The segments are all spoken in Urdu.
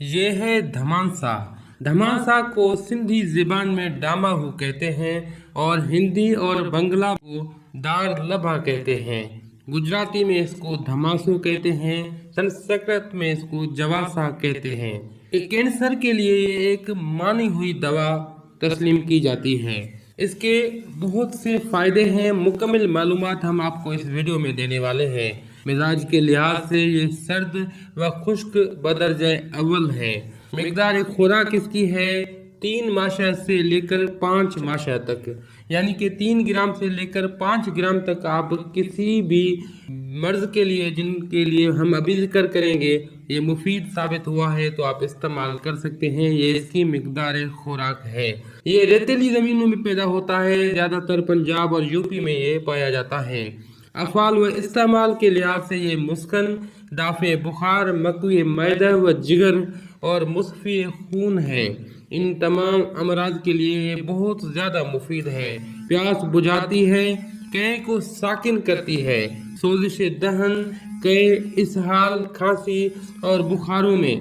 یہ ہے دھمانسا۔ دھمانسا کو سندھی زبان میں ڈاماہو کہتے ہیں اور ہندی اور بنگلہ کو دار لبھا کہتے ہیں۔ گجراتی میں اس کو دھماسو کہتے ہیں، سنسکرت میں اس کو جواسا کہتے ہیں۔ کینسر کے لیے یہ ایک مانی ہوئی دوا تسلیم کی جاتی ہے۔ اس کے بہت سے فائدے ہیں، مکمل معلومات ہم آپ کو اس ویڈیو میں دینے والے ہیں۔ مزاج کے لحاظ سے یہ سرد و خشک بدرجہ اول ہے۔ مقدار خوراک اس کی ہے 3 ماشا سے لے کر 5 ماشا تک، یعنی کہ 3 گرام سے لے کر 5 گرام تک آپ کسی بھی مرض کے لیے جن کے لیے ہم ابھی ذکر کریں گے یہ مفید ثابت ہوا ہے تو آپ استعمال کر سکتے ہیں۔ یہ اس کی مقدار خوراک ہے۔ یہ ریتیلی زمینوں میں پیدا ہوتا ہے، زیادہ تر پنجاب اور یوپی میں یہ پایا جاتا ہے۔ افعال و استعمال کے لحاظ سے یہ مسکن، دافع بخار، مقوی معدہ و جگر اور مصفی خون ہے۔ ان تمام امراض کے لیے یہ بہت زیادہ مفید ہے۔ پیاس بجھاتی ہے، قے کو ساکن کرتی ہے، سوزش دہن، قے، اسہال، کھانسی اور بخاروں میں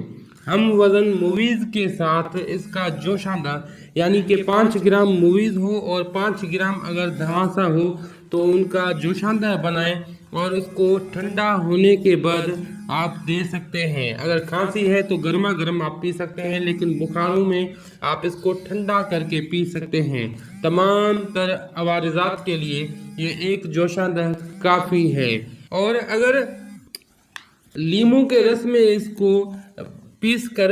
ہم وزن مویز کے ساتھ اس کا جوشاندہ، یعنی کہ 5 گرام مویز ہو اور 5 گرام اگر دھماسا ہو تو ان کا جوشاندہ بنائیں اور اس کو ٹھنڈا ہونے کے بعد آپ دے سکتے ہیں۔ اگر کھانسی ہے تو گرما گرم آپ پی سکتے ہیں، لیکن بخاروں میں آپ اس کو ٹھنڈا کر کے پی سکتے ہیں۔ تمام تر عوارضات کے لیے یہ ایک جوشاندہ کافی ہے۔ اور اگر لیموں کے رس میں اس کو پیس کر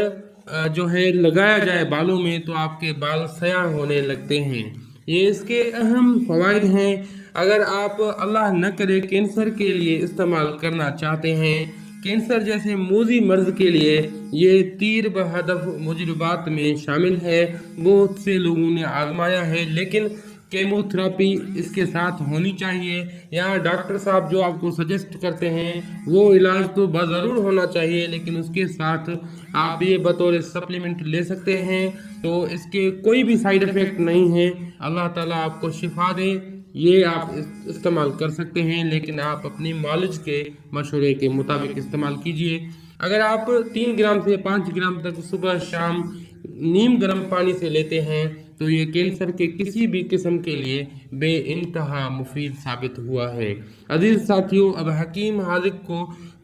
جو ہے لگایا جائے بالوں میں تو آپ کے بال سیاہ ہونے لگتے ہیں۔ یہ اس کے اہم فوائد ہیں۔ اگر آپ اللہ نہ کرے کینسر کے لیے استعمال کرنا چاہتے ہیں، کینسر جیسے موذی مرض کے لیے یہ تیر بہدف مجربات میں شامل ہے۔ بہت سے لوگوں نے آزمایا ہے، لیکن کیمو تھراپی اس کے ساتھ ہونی چاہیے، یا ڈاکٹر صاحب جو آپ کو سجیسٹ کرتے ہیں وہ علاج تو بضرور ہونا چاہیے، لیکن اس کے ساتھ آپ یہ بطور سپلیمنٹ لے سکتے ہیں تو اس کے کوئی بھی سائیڈ ایفیکٹ نہیں ہے۔ اللہ تعالیٰ آپ کو شفا دے، یہ آپ استعمال کر سکتے ہیں، لیکن آپ اپنی معالج کے مشورے کے مطابق استعمال کیجئے۔ اگر آپ 3 گرام سے 5 گرام تک صبح شام نیم گرم پانی سے لیتے ہیں تو یہ کینسر کے کسی بھی قسم کے لیے بے انتہا مفید ثابت ہوا ہے۔ عزیز ساتھیوں، اب حکیم حاذق کو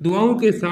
دعاؤں کے ساتھ